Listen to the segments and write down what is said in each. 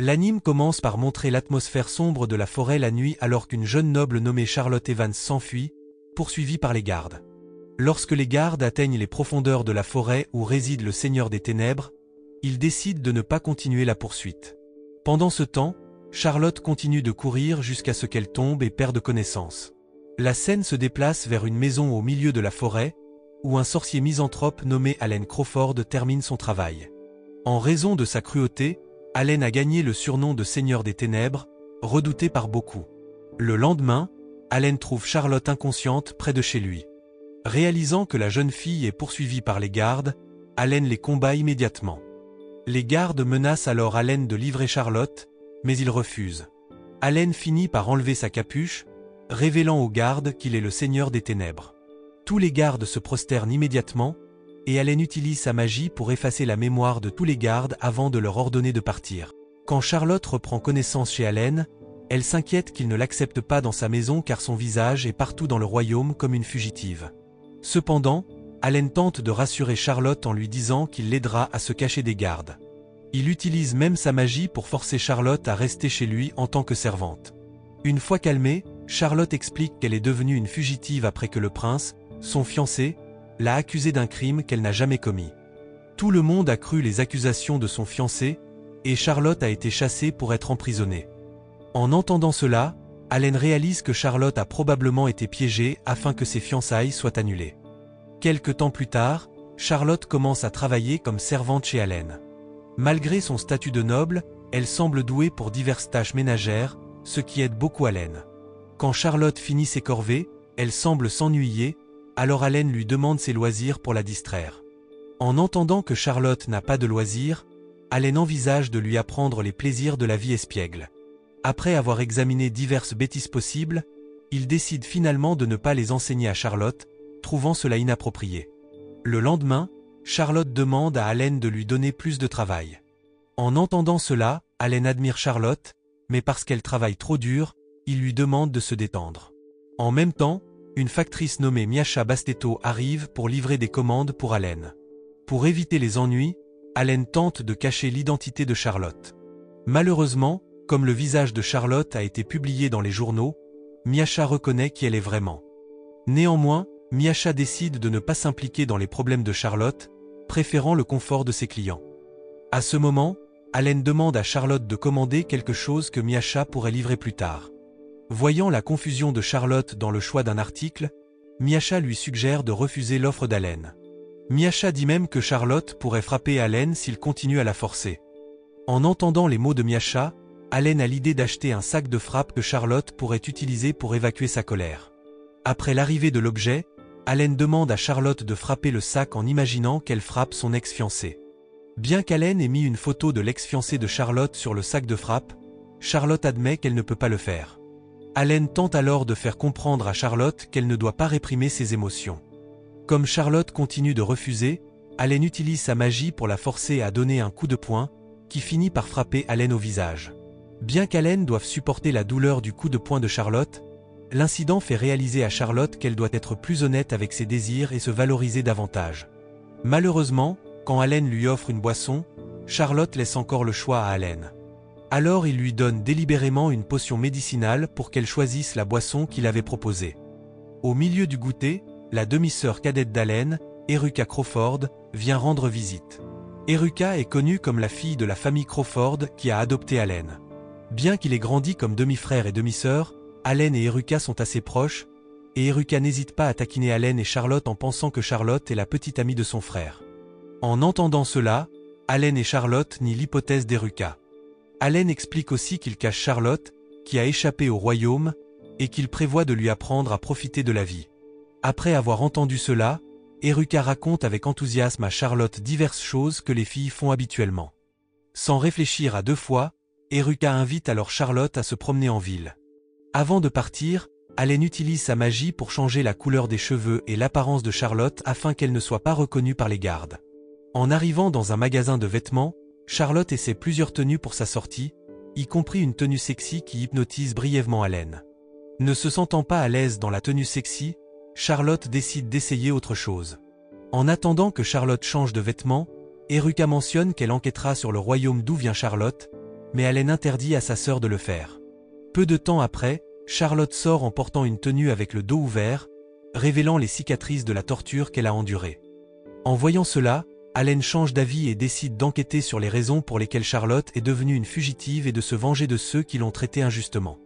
L'anime commence par montrer l'atmosphère sombre de la forêt la nuit alors qu'une jeune noble nommée Charlotte Evans s'enfuit, poursuivie par les gardes. Lorsque les gardes atteignent les profondeurs de la forêt où réside le Seigneur des Ténèbres, ils décident de ne pas continuer la poursuite. Pendant ce temps, Charlotte continue de courir jusqu'à ce qu'elle tombe et perde connaissance. La scène se déplace vers une maison au milieu de la forêt, où un sorcier misanthrope nommé Allen Crawford termine son travail. En raison de sa cruauté, Allen a gagné le surnom de Seigneur des Ténèbres, redouté par beaucoup. Le lendemain, Allen trouve Charlotte inconsciente près de chez lui. Réalisant que la jeune fille est poursuivie par les gardes, Allen les combat immédiatement. Les gardes menacent alors Allen de livrer Charlotte, mais il refuse. Allen finit par enlever sa capuche, révélant aux gardes qu'il est le Seigneur des Ténèbres. Tous les gardes se prosternent immédiatement, et Allen utilise sa magie pour effacer la mémoire de tous les gardes avant de leur ordonner de partir. Quand Charlotte reprend connaissance chez Allen, elle s'inquiète qu'il ne l'accepte pas dans sa maison car son visage est partout dans le royaume comme une fugitive. Cependant, Allen tente de rassurer Charlotte en lui disant qu'il l'aidera à se cacher des gardes. Il utilise même sa magie pour forcer Charlotte à rester chez lui en tant que servante. Une fois calmée, Charlotte explique qu'elle est devenue une fugitive après que le prince, son fiancé, l'a accusée d'un crime qu'elle n'a jamais commis. Tout le monde a cru les accusations de son fiancé, et Charlotte a été chassée pour être emprisonnée. En entendant cela, Allen réalise que Charlotte a probablement été piégée afin que ses fiançailles soient annulées. Quelque temps plus tard, Charlotte commence à travailler comme servante chez Allen. Malgré son statut de noble, elle semble douée pour diverses tâches ménagères, ce qui aide beaucoup Allen. Quand Charlotte finit ses corvées, elle semble s'ennuyer, alors Allen lui demande ses loisirs pour la distraire. En entendant que Charlotte n'a pas de loisirs, Allen envisage de lui apprendre les plaisirs de la vie espiègle. Après avoir examiné diverses bêtises possibles, il décide finalement de ne pas les enseigner à Charlotte, trouvant cela inapproprié. Le lendemain, Charlotte demande à Allen de lui donner plus de travail. En entendant cela, Allen admire Charlotte, mais parce qu'elle travaille trop dur, il lui demande de se détendre. En même temps, une factrice nommée Miasha Bastetto arrive pour livrer des commandes pour Allen. Pour éviter les ennuis, Allen tente de cacher l'identité de Charlotte. Malheureusement, comme le visage de Charlotte a été publié dans les journaux, Miasha reconnaît qui elle est vraiment. Néanmoins, Miasha décide de ne pas s'impliquer dans les problèmes de Charlotte, préférant le confort de ses clients. À ce moment, Allen demande à Charlotte de commander quelque chose que Miasha pourrait livrer plus tard. Voyant la confusion de Charlotte dans le choix d'un article, Miasha lui suggère de refuser l'offre d'Allen. Miasha dit même que Charlotte pourrait frapper Allen s'il continue à la forcer. En entendant les mots de Miasha, Allen a l'idée d'acheter un sac de frappe que Charlotte pourrait utiliser pour évacuer sa colère. Après l'arrivée de l'objet, Allen demande à Charlotte de frapper le sac en imaginant qu'elle frappe son ex-fiancé. Bien qu'Allen ait mis une photo de l'ex-fiancé de Charlotte sur le sac de frappe, Charlotte admet qu'elle ne peut pas le faire. Allen tente alors de faire comprendre à Charlotte qu'elle ne doit pas réprimer ses émotions. Comme Charlotte continue de refuser, Allen utilise sa magie pour la forcer à donner un coup de poing, qui finit par frapper Allen au visage. Bien qu'Allen doive supporter la douleur du coup de poing de Charlotte, l'incident fait réaliser à Charlotte qu'elle doit être plus honnête avec ses désirs et se valoriser davantage. Malheureusement, quand Allen lui offre une boisson, Charlotte laisse encore le choix à Allen. Alors il lui donne délibérément une potion médicinale pour qu'elle choisisse la boisson qu'il avait proposée. Au milieu du goûter, la demi-sœur cadette d'Allen, Eruka Crawford, vient rendre visite. Eruka est connue comme la fille de la famille Crawford qui a adopté Allen. Bien qu'il ait grandi comme demi-frère et demi-sœur, Allen et Eruka sont assez proches, et Eruka n'hésite pas à taquiner Allen et Charlotte en pensant que Charlotte est la petite amie de son frère. En entendant cela, Allen et Charlotte nient l'hypothèse d'Eruka. Allen explique aussi qu'il cache Charlotte, qui a échappé au royaume, et qu'il prévoit de lui apprendre à profiter de la vie. Après avoir entendu cela, Eruka raconte avec enthousiasme à Charlotte diverses choses que les filles font habituellement. Sans réfléchir à deux fois, Eruka invite alors Charlotte à se promener en ville. Avant de partir, Allen utilise sa magie pour changer la couleur des cheveux et l'apparence de Charlotte afin qu'elle ne soit pas reconnue par les gardes. En arrivant dans un magasin de vêtements, Charlotte essaie plusieurs tenues pour sa sortie, y compris une tenue sexy qui hypnotise brièvement Allen. Ne se sentant pas à l'aise dans la tenue sexy, Charlotte décide d'essayer autre chose. En attendant que Charlotte change de vêtements, Eruka mentionne qu'elle enquêtera sur le royaume d'où vient Charlotte, mais Allen interdit à sa sœur de le faire. Peu de temps après, Charlotte sort en portant une tenue avec le dos ouvert, révélant les cicatrices de la torture qu'elle a endurée. En voyant cela, Allen change d'avis et décide d'enquêter sur les raisons pour lesquelles Charlotte est devenue une fugitive et de se venger de ceux qui l'ont traitée injustement.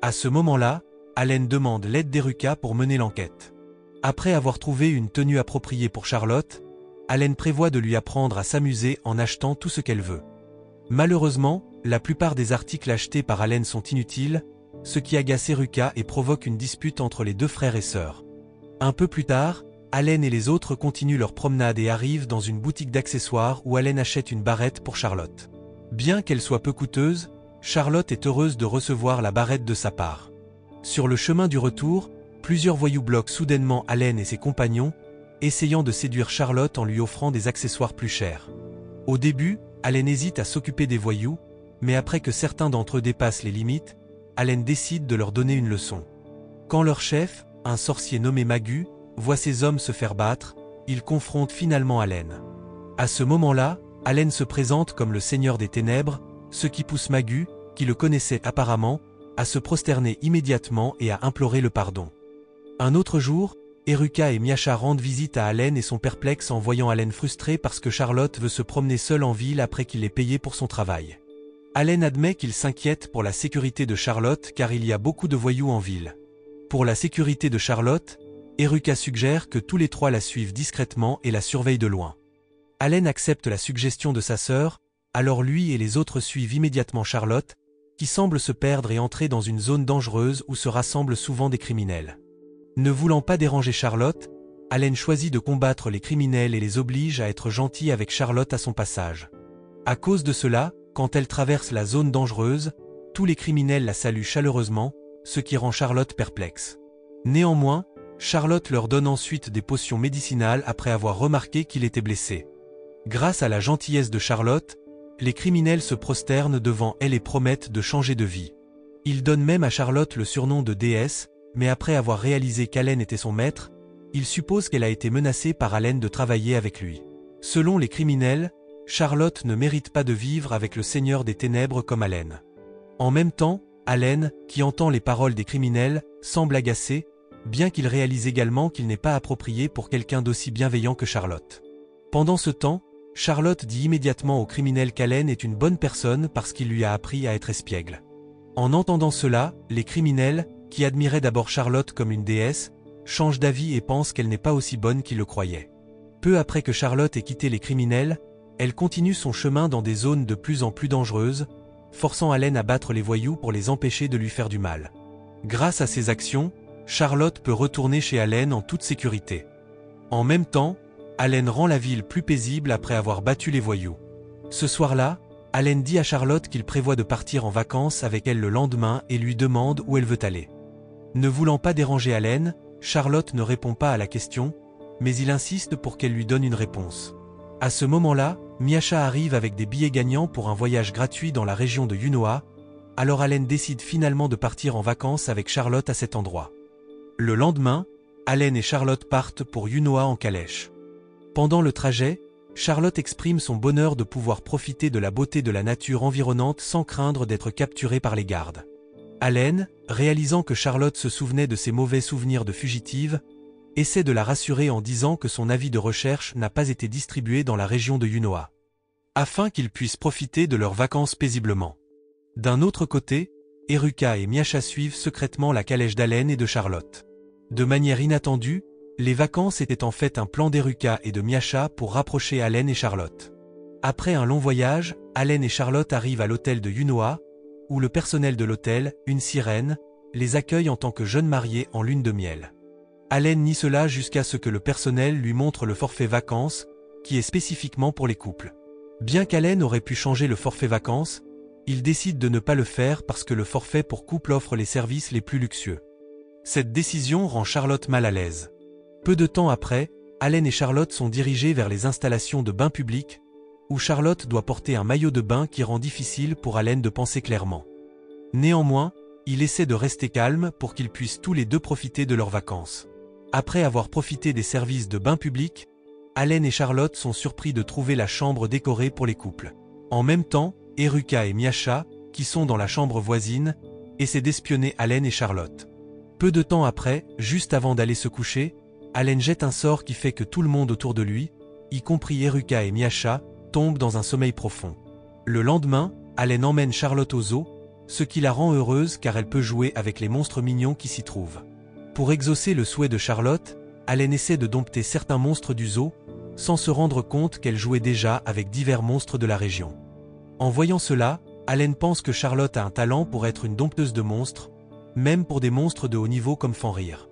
À ce moment-là, Allen demande l'aide d'Eruka pour mener l'enquête. Après avoir trouvé une tenue appropriée pour Charlotte, Allen prévoit de lui apprendre à s'amuser en achetant tout ce qu'elle veut. Malheureusement, la plupart des articles achetés par Allen sont inutiles, ce qui agace Eruka et provoque une dispute entre les deux frères et sœurs. Un peu plus tard, Allen et les autres continuent leur promenade et arrivent dans une boutique d'accessoires où Allen achète une barrette pour Charlotte. Bien qu'elle soit peu coûteuse, Charlotte est heureuse de recevoir la barrette de sa part. Sur le chemin du retour, plusieurs voyous bloquent soudainement Allen et ses compagnons, essayant de séduire Charlotte en lui offrant des accessoires plus chers. Au début, Allen hésite à s'occuper des voyous, mais après que certains d'entre eux dépassent les limites, Allen décide de leur donner une leçon. Quand leur chef, un sorcier nommé Magu, voit ces hommes se faire battre, il confronte finalement Allen. À ce moment-là, Allen se présente comme le seigneur des ténèbres, ce qui pousse Magu, qui le connaissait apparemment, à se prosterner immédiatement et à implorer le pardon. Un autre jour, Eruka et Miasha rendent visite à Allen et sont perplexes en voyant Allen frustré parce que Charlotte veut se promener seule en ville après qu'il ait payé pour son travail. Allen admet qu'il s'inquiète pour la sécurité de Charlotte car il y a beaucoup de voyous en ville. Pour la sécurité de Charlotte, Eruka suggère que tous les trois la suivent discrètement et la surveillent de loin. Allen accepte la suggestion de sa sœur, alors lui et les autres suivent immédiatement Charlotte, qui semble se perdre et entrer dans une zone dangereuse où se rassemblent souvent des criminels. Ne voulant pas déranger Charlotte, Allen choisit de combattre les criminels et les oblige à être gentil avec Charlotte à son passage. À cause de cela, quand elle traverse la zone dangereuse, tous les criminels la saluent chaleureusement, ce qui rend Charlotte perplexe. Néanmoins, Charlotte leur donne ensuite des potions médicinales après avoir remarqué qu'il était blessé. Grâce à la gentillesse de Charlotte, les criminels se prosternent devant elle et promettent de changer de vie. Ils donnent même à Charlotte le surnom de déesse, mais après avoir réalisé qu'Allen était son maître, ils supposent qu'elle a été menacée par Allen de travailler avec lui. Selon les criminels, Charlotte ne mérite pas de vivre avec le Seigneur des Ténèbres comme Allen. En même temps, Allen, qui entend les paroles des criminels, semble agacé, bien qu'il réalise également qu'il n'est pas approprié pour quelqu'un d'aussi bienveillant que Charlotte. Pendant ce temps, Charlotte dit immédiatement aux criminels qu'Allen est une bonne personne parce qu'il lui a appris à être espiègle. En entendant cela, les criminels, qui admiraient d'abord Charlotte comme une déesse, changent d'avis et pensent qu'elle n'est pas aussi bonne qu'ils le croyaient. Peu après que Charlotte ait quitté les criminels, elle continue son chemin dans des zones de plus en plus dangereuses, forçant Allen à battre les voyous pour les empêcher de lui faire du mal. Grâce à ses actions, Charlotte peut retourner chez Allen en toute sécurité. En même temps, Allen rend la ville plus paisible après avoir battu les voyous. Ce soir-là, Allen dit à Charlotte qu'il prévoit de partir en vacances avec elle le lendemain et lui demande où elle veut aller. Ne voulant pas déranger Allen, Charlotte ne répond pas à la question, mais il insiste pour qu'elle lui donne une réponse. À ce moment-là, Miasha arrive avec des billets gagnants pour un voyage gratuit dans la région de Yunoa, alors Allen décide finalement de partir en vacances avec Charlotte à cet endroit. Le lendemain, Allen et Charlotte partent pour Yunoa en calèche. Pendant le trajet, Charlotte exprime son bonheur de pouvoir profiter de la beauté de la nature environnante sans craindre d'être capturée par les gardes. Allen, réalisant que Charlotte se souvenait de ses mauvais souvenirs de fugitive, essaie de la rassurer en disant que son avis de recherche n'a pas été distribué dans la région de Yunoa, afin qu'ils puissent profiter de leurs vacances paisiblement. D'un autre côté, Eruka et Miasha suivent secrètement la calèche d'Allen et de Charlotte. De manière inattendue, les vacances étaient en fait un plan d'Eruka et de Miasha pour rapprocher Allen et Charlotte. Après un long voyage, Allen et Charlotte arrivent à l'hôtel de Yunoa, où le personnel de l'hôtel, une sirène, les accueille en tant que jeunes mariés en lune de miel. Allen nie cela jusqu'à ce que le personnel lui montre le forfait vacances, qui est spécifiquement pour les couples. Bien qu'Allen aurait pu changer le forfait vacances, il décide de ne pas le faire parce que le forfait pour couple offre les services les plus luxueux. Cette décision rend Charlotte mal à l'aise. Peu de temps après, Allen et Charlotte sont dirigés vers les installations de bains publics, où Charlotte doit porter un maillot de bain qui rend difficile pour Allen de penser clairement. Néanmoins, il essaie de rester calme pour qu'ils puissent tous les deux profiter de leurs vacances. Après avoir profité des services de bains publics, Allen et Charlotte sont surpris de trouver la chambre décorée pour les couples. En même temps, Eruca et Miacha, qui sont dans la chambre voisine, essaient d'espionner Allen et Charlotte. Peu de temps après, juste avant d'aller se coucher, Allen jette un sort qui fait que tout le monde autour de lui, y compris Eruca et Miacha, tombe dans un sommeil profond. Le lendemain, Allen emmène Charlotte au zoo, ce qui la rend heureuse car elle peut jouer avec les monstres mignons qui s'y trouvent. Pour exaucer le souhait de Charlotte, Allen essaie de dompter certains monstres du zoo, sans se rendre compte qu'elle jouait déjà avec divers monstres de la région. En voyant cela, Allen pense que Charlotte a un talent pour être une dompteuse de monstres, même pour des monstres de haut niveau comme Fenrir.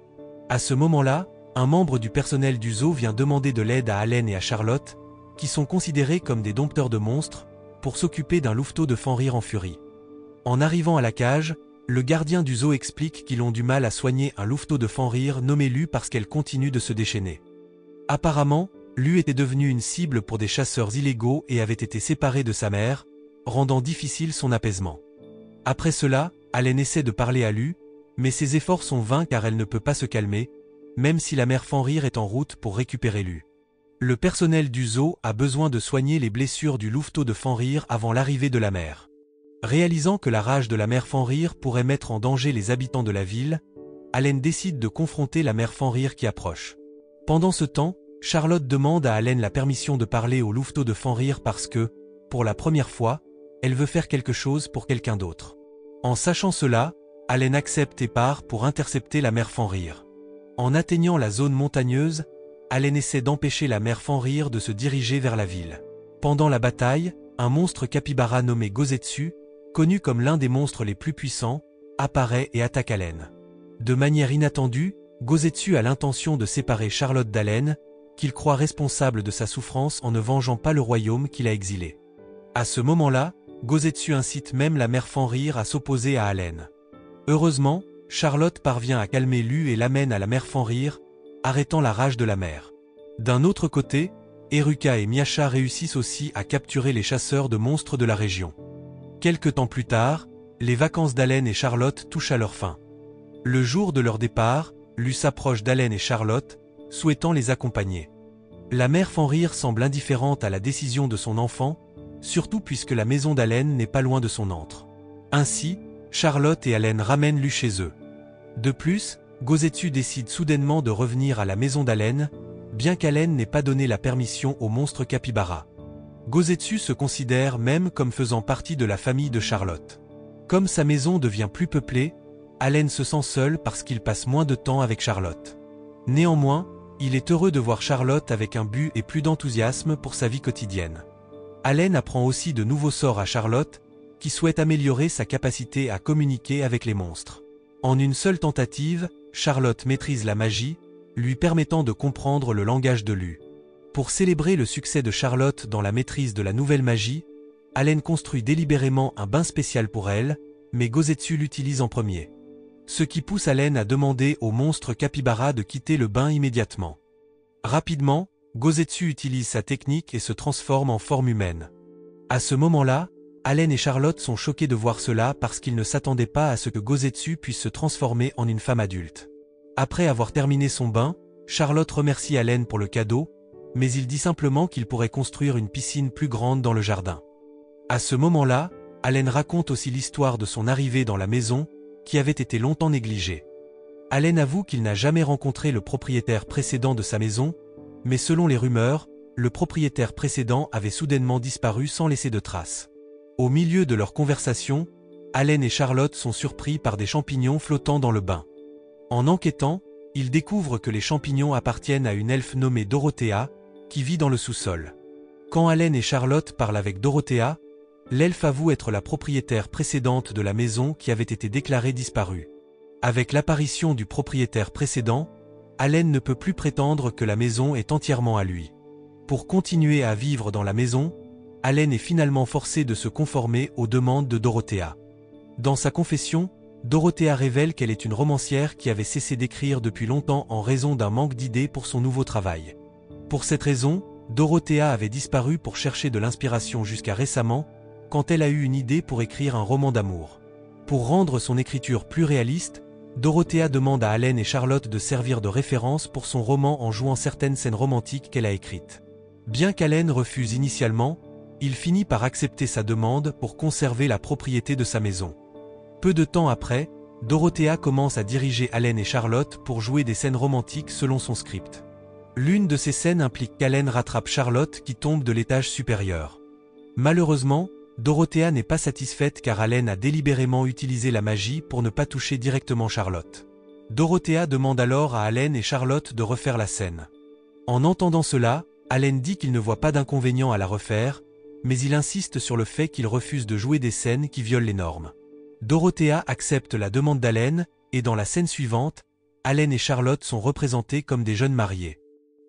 À ce moment-là, un membre du personnel du zoo vient demander de l'aide à Allen et à Charlotte, qui sont considérés comme des dompteurs de monstres, pour s'occuper d'un louveteau de Fenrir en furie. En arrivant à la cage, le gardien du zoo explique qu'ils ont du mal à soigner un louveteau de Fenrir nommé Lu parce qu'elle continue de se déchaîner. Apparemment, Lu était devenue une cible pour des chasseurs illégaux et avait été séparée de sa mère, rendant difficile son apaisement. Après cela, Allen essaie de parler à Lu, mais ses efforts sont vains car elle ne peut pas se calmer, même si la mère Fenrir est en route pour récupérer Lu. Le personnel du zoo a besoin de soigner les blessures du louveteau de Fenrir avant l'arrivée de la mère. Réalisant que la rage de la mère Fenrir pourrait mettre en danger les habitants de la ville, Allen décide de confronter la mère Fenrir qui approche. Pendant ce temps, Charlotte demande à Allen la permission de parler au louveteau de Fenrir parce que, pour la première fois, elle veut faire quelque chose pour quelqu'un d'autre. En sachant cela, Allen accepte et part pour intercepter la mère Fenrir. En atteignant la zone montagneuse, Allen essaie d'empêcher la mère Fenrir de se diriger vers la ville. Pendant la bataille, un monstre capybara nommé Gozetsu, connu comme l'un des monstres les plus puissants, apparaît et attaque Allen. De manière inattendue, Gozetsu a l'intention de séparer Charlotte d'Allen, qu'il croit responsable de sa souffrance en ne vengeant pas le royaume qu'il a exilé. À ce moment-là, Gozetsu incite même la mère Fenrir à s'opposer à Allen. Heureusement, Charlotte parvient à calmer Lu et l'amène à la mère Fenrir, arrêtant la rage de la mère. D'un autre côté, Eruca et Miacha réussissent aussi à capturer les chasseurs de monstres de la région. Quelque temps plus tard, les vacances d'Allen et Charlotte touchent à leur fin. Le jour de leur départ, Lu s'approche d'Allen et Charlotte, souhaitant les accompagner. La mère Fenrir semble indifférente à la décision de son enfant, surtout puisque la maison d'Allen n'est pas loin de son antre. Ainsi, Charlotte et Allen ramènent Lu chez eux. De plus, Gozetsu décide soudainement de revenir à la maison d'Allen, bien qu'Allen n'ait pas donné la permission au monstre capybara. Gozetsu se considère même comme faisant partie de la famille de Charlotte. Comme sa maison devient plus peuplée, Allen se sent seul parce qu'il passe moins de temps avec Charlotte. Néanmoins, il est heureux de voir Charlotte avec un but et plus d'enthousiasme pour sa vie quotidienne. Allen apprend aussi de nouveaux sorts à Charlotte, qui souhaite améliorer sa capacité à communiquer avec les monstres. En une seule tentative, Charlotte maîtrise la magie, lui permettant de comprendre le langage de Lu. Pour célébrer le succès de Charlotte dans la maîtrise de la nouvelle magie, Allen construit délibérément un bain spécial pour elle, mais Gozetsu l'utilise en premier. Ce qui pousse Allen à demander au monstre capybara de quitter le bain immédiatement. Rapidement, Gozetsu utilise sa technique et se transforme en forme humaine. À ce moment-là, Allen et Charlotte sont choqués de voir cela parce qu'ils ne s'attendaient pas à ce que Gozetsu puisse se transformer en une femme adulte. Après avoir terminé son bain, Charlotte remercie Allen pour le cadeau, mais il dit simplement qu'il pourrait construire une piscine plus grande dans le jardin. À ce moment-là, Allen raconte aussi l'histoire de son arrivée dans la maison, qui avait été longtemps négligée. Allen avoue qu'il n'a jamais rencontré le propriétaire précédent de sa maison, mais selon les rumeurs, le propriétaire précédent avait soudainement disparu sans laisser de traces. Au milieu de leur conversation, Allen et Charlotte sont surpris par des champignons flottant dans le bain. En enquêtant, ils découvrent que les champignons appartiennent à une elfe nommée Dorothea, qui vit dans le sous-sol. Quand Allen et Charlotte parlent avec Dorothea, l'elfe avoue être la propriétaire précédente de la maison qui avait été déclarée disparue. Avec l'apparition du propriétaire précédent, Allen ne peut plus prétendre que la maison est entièrement à lui. Pour continuer à vivre dans la maison, Allen est finalement forcé de se conformer aux demandes de Dorothea. Dans sa confession, Dorothea révèle qu'elle est une romancière qui avait cessé d'écrire depuis longtemps en raison d'un manque d'idées pour son nouveau travail. Pour cette raison, Dorothea avait disparu pour chercher de l'inspiration jusqu'à récemment, quand elle a eu une idée pour écrire un roman d'amour. Pour rendre son écriture plus réaliste, Dorothea demande à Allen et Charlotte de servir de référence pour son roman en jouant certaines scènes romantiques qu'elle a écrites. Bien qu'Allen refuse initialement, Il finit par accepter sa demande pour conserver la propriété de sa maison. Peu de temps après, Dorothea commence à diriger Allen et Charlotte pour jouer des scènes romantiques selon son script. L'une de ces scènes implique qu'Allen rattrape Charlotte qui tombe de l'étage supérieur. Malheureusement, Dorothea n'est pas satisfaite car Allen a délibérément utilisé la magie pour ne pas toucher directement Charlotte. Dorothea demande alors à Allen et Charlotte de refaire la scène. En entendant cela, Allen dit qu'il ne voit pas d'inconvénient à la refaire, mais il insiste sur le fait qu'il refuse de jouer des scènes qui violent les normes. Dorothea accepte la demande d'Allen, et dans la scène suivante, Allen et Charlotte sont représentés comme des jeunes mariés.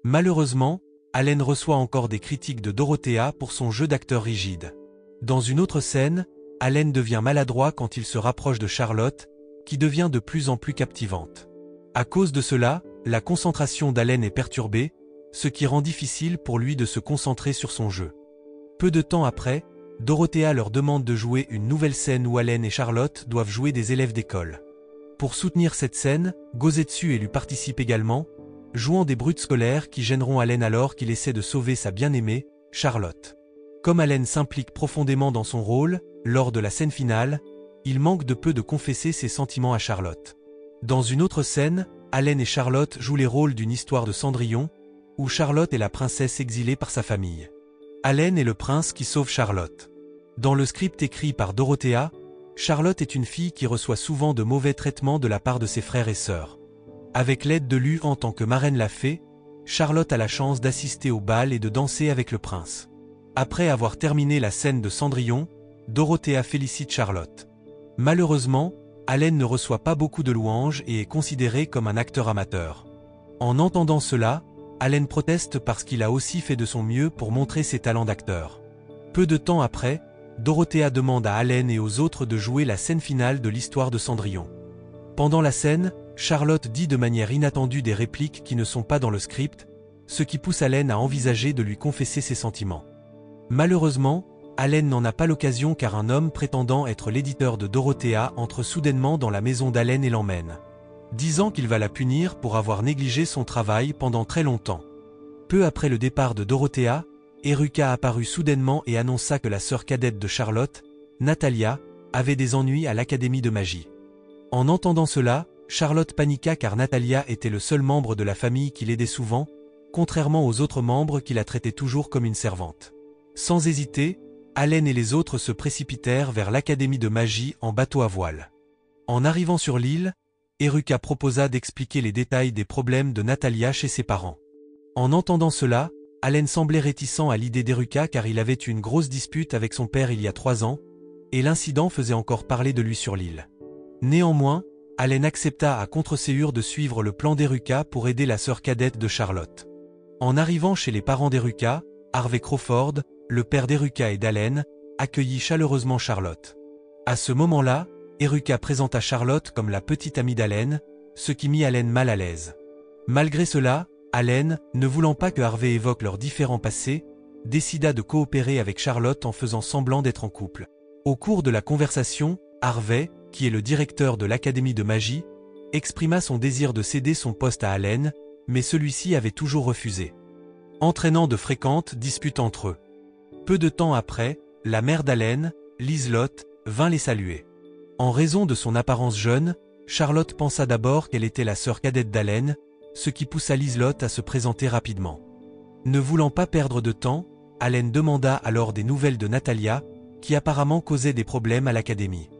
Malheureusement, Allen reçoit encore des critiques de Dorothea pour son jeu d'acteur rigide. Dans une autre scène, Allen devient maladroit quand il se rapproche de Charlotte, qui devient de plus en plus captivante. À cause de cela, la concentration d'Allen est perturbée, ce qui rend difficile pour lui de se concentrer sur son jeu. Peu de temps après, Dorothea leur demande de jouer une nouvelle scène où Allen et Charlotte doivent jouer des élèves d'école. Pour soutenir cette scène, Gosetsu et lui participe également, jouant des brutes scolaires qui gêneront Allen alors qu'il essaie de sauver sa bien-aimée, Charlotte. Comme Allen s'implique profondément dans son rôle, lors de la scène finale, il manque de peu de confesser ses sentiments à Charlotte. Dans une autre scène, Allen et Charlotte jouent les rôles d'une histoire de Cendrillon, où Charlotte est la princesse exilée par sa famille. Allen est le prince qui sauve Charlotte. Dans le script écrit par Dorothea, Charlotte est une fille qui reçoit souvent de mauvais traitements de la part de ses frères et sœurs. Avec l'aide de Lu en tant que marraine la fée, Charlotte a la chance d'assister au bal et de danser avec le prince. Après avoir terminé la scène de Cendrillon, Dorothea félicite Charlotte. Malheureusement, Allen ne reçoit pas beaucoup de louanges et est considéré comme un acteur amateur. En entendant cela, Allen proteste parce qu'il a aussi fait de son mieux pour montrer ses talents d'acteur. Peu de temps après, Dorothea demande à Allen et aux autres de jouer la scène finale de l'histoire de Cendrillon. Pendant la scène, Charlotte dit de manière inattendue des répliques qui ne sont pas dans le script, ce qui pousse Allen à envisager de lui confesser ses sentiments. Malheureusement, Allen n'en a pas l'occasion car un homme prétendant être l'éditeur de Dorothea entre soudainement dans la maison d'Allen et l'emmène, disant qu'il va la punir pour avoir négligé son travail pendant très longtemps. Peu après le départ de Dorothea, Eruka apparut soudainement et annonça que la sœur cadette de Charlotte, Natalia, avait des ennuis à l'académie de magie. En entendant cela, Charlotte paniqua car Natalia était le seul membre de la famille qui l'aidait souvent, contrairement aux autres membres qui la traitaient toujours comme une servante. Sans hésiter, Allen et les autres se précipitèrent vers l'académie de magie en bateau à voile. En arrivant sur l'île, Eruka proposa d'expliquer les détails des problèmes de Natalia chez ses parents. En entendant cela, Allen semblait réticent à l'idée d'Eruka car il avait eu une grosse dispute avec son père il y a 3 ans, et l'incident faisait encore parler de lui sur l'île. Néanmoins, Allen accepta à contre-séure de suivre le plan d'Eruka pour aider la sœur cadette de Charlotte. En arrivant chez les parents d'Eruka, Harvey Crawford, le père d'Eruka et d'Allen, accueillit chaleureusement Charlotte. À ce moment-là, Eruka présenta Charlotte comme la petite amie d'Allen, ce qui mit Allen mal à l'aise. Malgré cela, Allen, ne voulant pas que Harvey évoque leurs différents passés, décida de coopérer avec Charlotte en faisant semblant d'être en couple. Au cours de la conversation, Harvey, qui est le directeur de l'Académie de magie, exprima son désir de céder son poste à Allen, mais celui-ci avait toujours refusé, entraînant de fréquentes disputes entre eux. Peu de temps après, la mère d'Allen, Liselotte, vint les saluer. En raison de son apparence jeune, Charlotte pensa d'abord qu'elle était la sœur cadette d'Allen, ce qui poussa Liselotte à se présenter rapidement. Ne voulant pas perdre de temps, Allen demanda alors des nouvelles de Natalia, qui apparemment causait des problèmes à l'académie.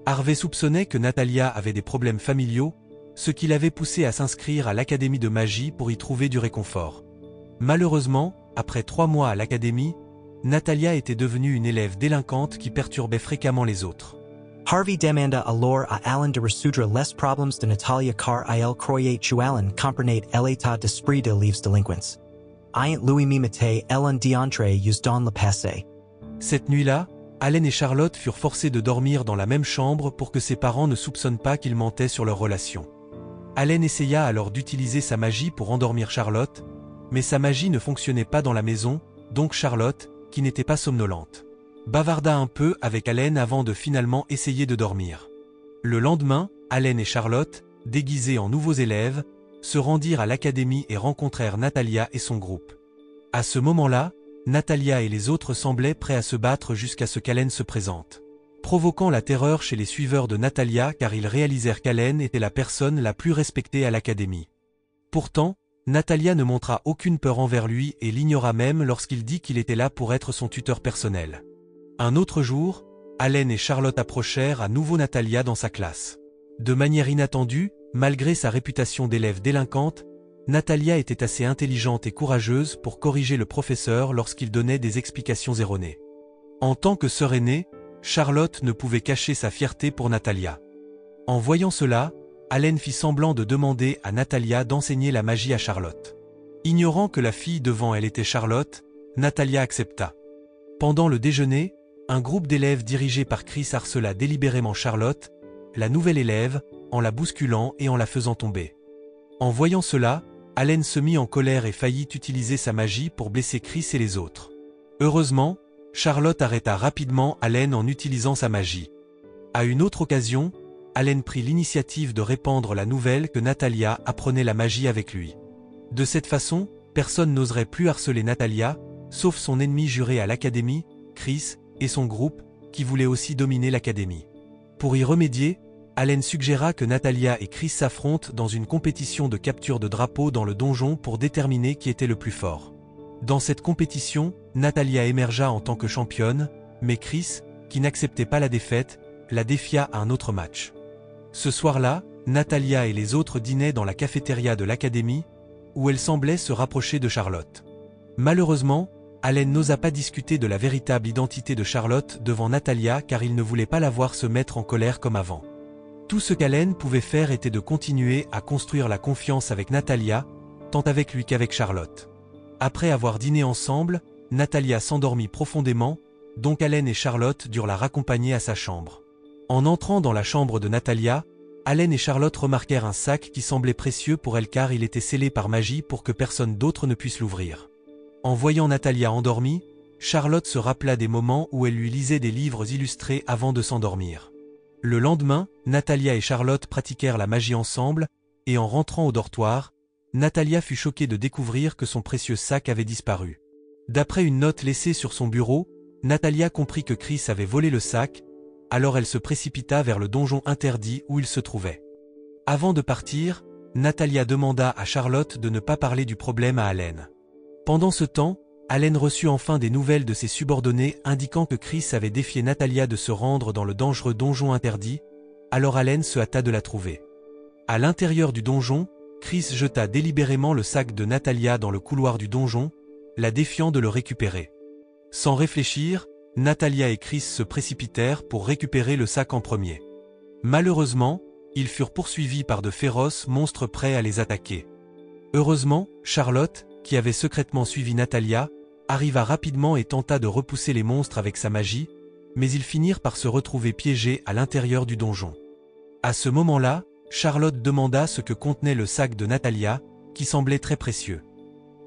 Harvey soupçonnait que Natalia avait des problèmes familiaux, ce qui l'avait poussé à s'inscrire à l'académie de magie pour y trouver du réconfort. Malheureusement, après 3 mois à l'académie, Natalia était devenue une élève délinquante qui perturbait fréquemment les autres. Harvey demanda alors à Allen de résoudre les problèmes de Natalia car il croyait qu'Allen comprenait l'état d'esprit de les délinquants. Ayant lui mimité Ellen d'entrer dans le passé. Cette nuit-là, Allen et Charlotte furent forcés de dormir dans la même chambre pour que ses parents ne soupçonnent pas qu'ils mentaient sur leur relation. Allen essaya alors d'utiliser sa magie pour endormir Charlotte, mais sa magie ne fonctionnait pas dans la maison, donc Charlotte, qui n'était pas somnolente, bavarda un peu avec Allen avant de finalement essayer de dormir. Le lendemain, Allen et Charlotte, déguisés en nouveaux élèves, se rendirent à l'académie et rencontrèrent Natalia et son groupe. À ce moment-là, Natalia et les autres semblaient prêts à se battre jusqu'à ce qu'Allen se présente, provoquant la terreur chez les suiveurs de Natalia car ils réalisèrent qu'Allen était la personne la plus respectée à l'académie. Pourtant, Natalia ne montra aucune peur envers lui et l'ignora même lorsqu'il dit qu'il était là pour être son tuteur personnel. Un autre jour, Allen et Charlotte approchèrent à nouveau Natalia dans sa classe. De manière inattendue, malgré sa réputation d'élève délinquante, Natalia était assez intelligente et courageuse pour corriger le professeur lorsqu'il donnait des explications erronées. En tant que sœur aînée, Charlotte ne pouvait cacher sa fierté pour Natalia. En voyant cela, Allen fit semblant de demander à Natalia d'enseigner la magie à Charlotte. Ignorant que la fille devant elle était Charlotte, Natalia accepta. Pendant le déjeuner, un groupe d'élèves dirigé par Chris harcela délibérément Charlotte, la nouvelle élève, en la bousculant et en la faisant tomber. En voyant cela, Allen se mit en colère et faillit utiliser sa magie pour blesser Chris et les autres. Heureusement, Charlotte arrêta rapidement Allen en utilisant sa magie. À une autre occasion, Allen prit l'initiative de répandre la nouvelle que Natalia apprenait la magie avec lui. De cette façon, personne n'oserait plus harceler Natalia, sauf son ennemi juré à l'académie, Chris, et son groupe, qui voulait aussi dominer l'académie. Pour y remédier, Allen suggéra que Natalia et Chris s'affrontent dans une compétition de capture de drapeaux dans le donjon pour déterminer qui était le plus fort. Dans cette compétition, Natalia émergea en tant que championne, mais Chris, qui n'acceptait pas la défaite, la défia à un autre match. Ce soir-là, Natalia et les autres dînaient dans la cafétéria de l'académie, où elle semblait se rapprocher de Charlotte. Malheureusement, Allen n'osa pas discuter de la véritable identité de Charlotte devant Natalia car il ne voulait pas la voir se mettre en colère comme avant. Tout ce qu'Allen pouvait faire était de continuer à construire la confiance avec Natalia, tant avec lui qu'avec Charlotte. Après avoir dîné ensemble, Natalia s'endormit profondément, donc Allen et Charlotte durent la raccompagner à sa chambre. En entrant dans la chambre de Natalia, Allen et Charlotte remarquèrent un sac qui semblait précieux pour elle car il était scellé par magie pour que personne d'autre ne puisse l'ouvrir. En voyant Natalia endormie, Charlotte se rappela des moments où elle lui lisait des livres illustrés avant de s'endormir. Le lendemain, Natalia et Charlotte pratiquèrent la magie ensemble, et en rentrant au dortoir, Natalia fut choquée de découvrir que son précieux sac avait disparu. D'après une note laissée sur son bureau, Natalia comprit que Chris avait volé le sac, alors elle se précipita vers le donjon interdit où il se trouvait. Avant de partir, Natalia demanda à Charlotte de ne pas parler du problème à Allen. Pendant ce temps, Allen reçut enfin des nouvelles de ses subordonnés indiquant que Chris avait défié Natalia de se rendre dans le dangereux donjon interdit, alors Allen se hâta de la trouver. À l'intérieur du donjon, Chris jeta délibérément le sac de Natalia dans le couloir du donjon, la défiant de le récupérer. Sans réfléchir, Natalia et Chris se précipitèrent pour récupérer le sac en premier. Malheureusement, ils furent poursuivis par de féroces monstres prêts à les attaquer. Heureusement, Charlotte, qui avait secrètement suivi Natalia, arriva rapidement et tenta de repousser les monstres avec sa magie, mais ils finirent par se retrouver piégés à l'intérieur du donjon. À ce moment-là, Charlotte demanda ce que contenait le sac de Natalia, qui semblait très précieux.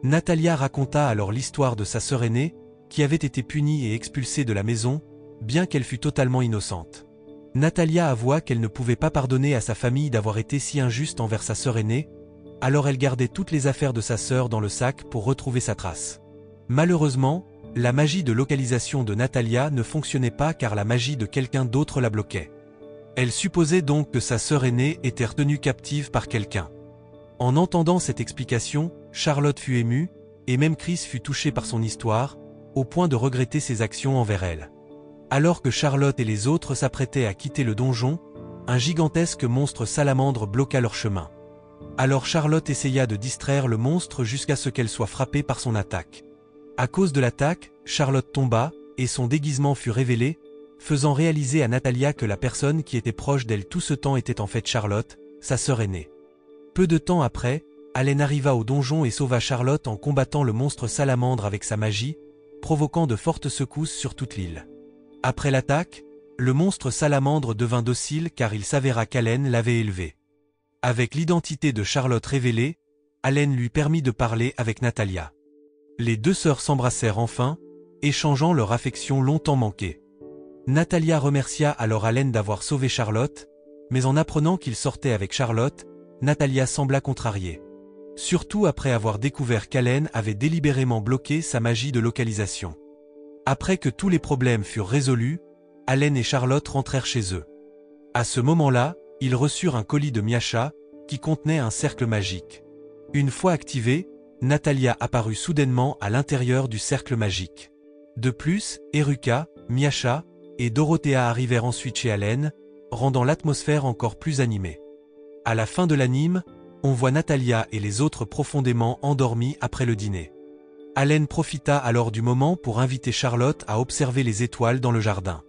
Natalia raconta alors l'histoire de sa sœur aînée, qui avait été punie et expulsée de la maison, bien qu'elle fût totalement innocente. Natalia avoua qu'elle ne pouvait pas pardonner à sa famille d'avoir été si injuste envers sa sœur aînée, alors elle gardait toutes les affaires de sa sœur dans le sac pour retrouver sa trace. Malheureusement, la magie de localisation de Natalia ne fonctionnait pas car la magie de quelqu'un d'autre la bloquait. Elle supposait donc que sa sœur aînée était retenue captive par quelqu'un. En entendant cette explication, Charlotte fut émue, et même Chris fut touché par son histoire, au point de regretter ses actions envers elle. Alors que Charlotte et les autres s'apprêtaient à quitter le donjon, un gigantesque monstre salamandre bloqua leur chemin. Alors Charlotte essaya de distraire le monstre jusqu'à ce qu'elle soit frappée par son attaque. À cause de l'attaque, Charlotte tomba, et son déguisement fut révélé, faisant réaliser à Natalia que la personne qui était proche d'elle tout ce temps était en fait Charlotte, sa sœur aînée. Peu de temps après, Allen arriva au donjon et sauva Charlotte en combattant le monstre salamandre avec sa magie, provoquant de fortes secousses sur toute l'île. Après l'attaque, le monstre salamandre devint docile car il s'avéra qu'Allen l'avait élevé. Avec l'identité de Charlotte révélée, Allen lui permit de parler avec Natalia. Les deux sœurs s'embrassèrent enfin, échangeant leur affection longtemps manquée. Natalia remercia alors Allen d'avoir sauvé Charlotte, mais en apprenant qu'il sortait avec Charlotte, Natalia sembla contrariée. surtout après avoir découvert qu'Allen avait délibérément bloqué sa magie de localisation. Après que tous les problèmes furent résolus, Allen et Charlotte rentrèrent chez eux. À ce moment-là, ils reçurent un colis de Miasha, qui contenait un cercle magique. Une fois activé, Natalia apparut soudainement à l'intérieur du cercle magique. De plus, Eruka, Miasha et Dorothea arrivèrent ensuite chez Allen, rendant l'atmosphère encore plus animée. À la fin de l'anime, on voit Natalia et les autres profondément endormis après le dîner. Allen profita alors du moment pour inviter Charlotte à observer les étoiles dans le jardin.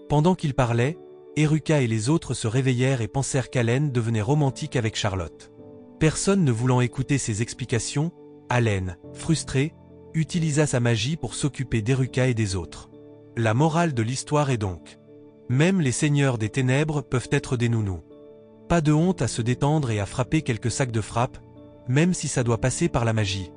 Pendant qu'il parlait, Eruka et les autres se réveillèrent et pensèrent qu'Allen devenait romantique avec Charlotte. Personne ne voulant écouter ses explications, Allen, frustré, utilisa sa magie pour s'occuper d'Eruka et des autres. La morale de l'histoire est donc: même les seigneurs des ténèbres peuvent être des nounous. Pas de honte à se détendre et à frapper quelques sacs de frappe, même si ça doit passer par la magie.